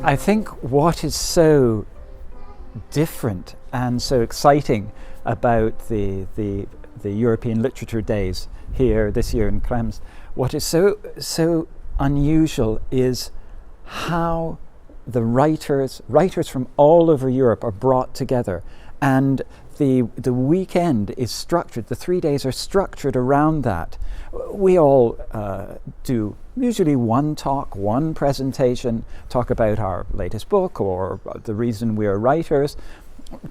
I think what is so different and so exciting about the European Literature Days here this year in Krems, what is so unusual is how the writers from all over Europe are brought together, and the weekend is structured. The 3 days are structured around that. We all do usually one talk, one presentation, talk about our latest book or the reason we are writers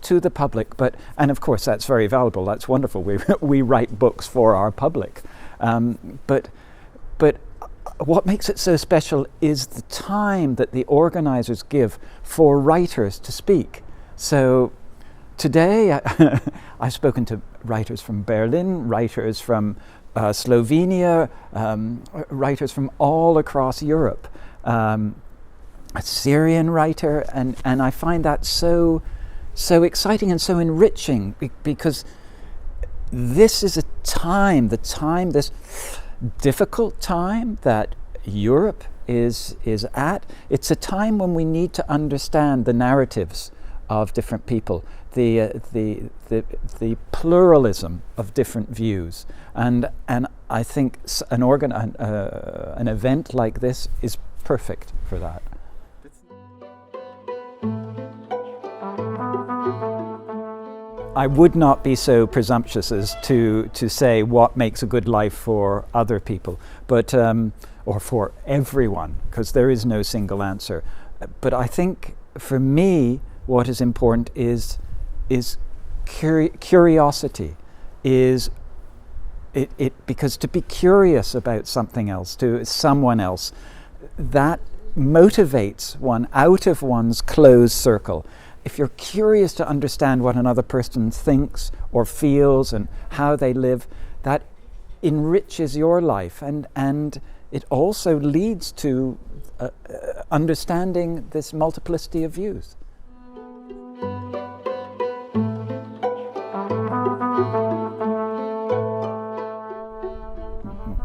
to the public. And of course that's very valuable. That's wonderful. We write books for our public. But what makes it so special is the time that the organizers give for writers to speak. So today I've spoken to writers from Berlin, writers from Slovenia, writers from all across Europe, a Syrian writer, and I find that so exciting and so enriching because this is this difficult time that Europe is at. It's a time when we need to understand the narratives of different people, the pluralism of different views, and I think an event like this is perfect for that. I would not be so presumptuous as to say what makes a good life for other people, but or for everyone, because there is no single answer. But I think for me, what is important is curiosity. Is it because to be curious about something else, to someone else, that motivates one out of one's closed circle. If you're curious to understand what another person thinks or feels and how they live, that enriches your life, and it also leads to understanding this multiplicity of views.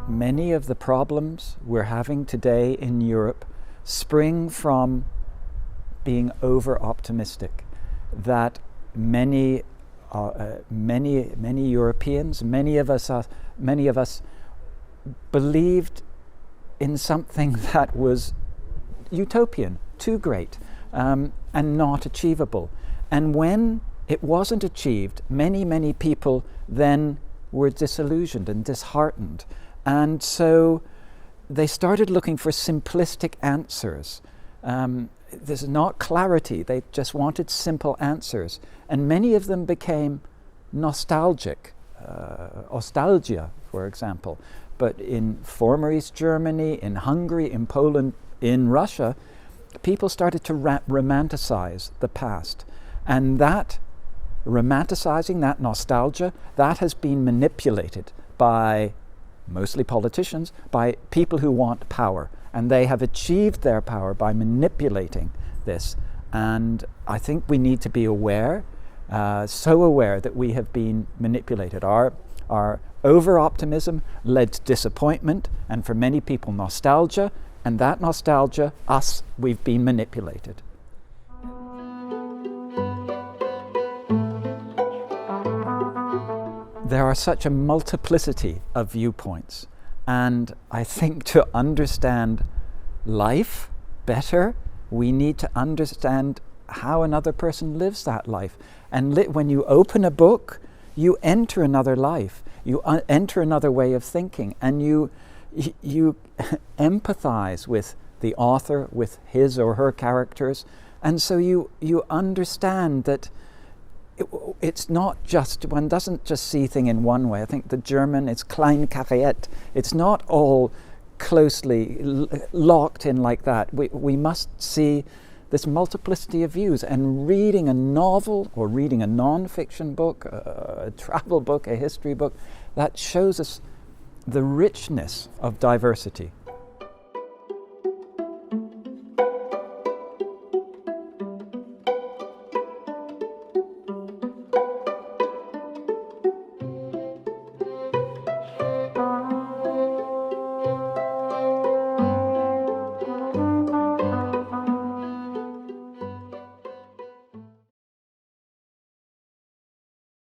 Many of the problems we're having today in Europe spring from being over-optimistic, that many Europeans, many of us believed in something that was utopian, too great, and not achievable. And when it wasn't achieved, many people then were disillusioned and disheartened. And so they started looking for simplistic answers. There's not clarity. They just wanted simple answers. And many of them became nostalgic, nostalgia, for example. But in former East Germany, in Hungary, in Poland, in Russia, people started to romanticize the past. And that romanticizing, that nostalgia, that has been manipulated by mostly politicians, by people who want power. And they have achieved their power by manipulating this. And I think we need to be aware, so aware that we have been manipulated. Our over-optimism led to disappointment, and for many people nostalgia, and that nostalgia, we've been manipulated. There are such a multiplicity of viewpoints. And I think to understand life better, we need to understand how another person lives that life. And when you open a book, you enter another life. You enter another way of thinking, and you empathize with the author, with his or her characters. And so you understand that it's not just, one doesn't just see things in one way. I think the German is Kleinkariert. It's not all closely locked in like that. We must see this multiplicity of views, and reading a novel or reading a non-fiction book, a travel book, a history book, that shows us the richness of diversity.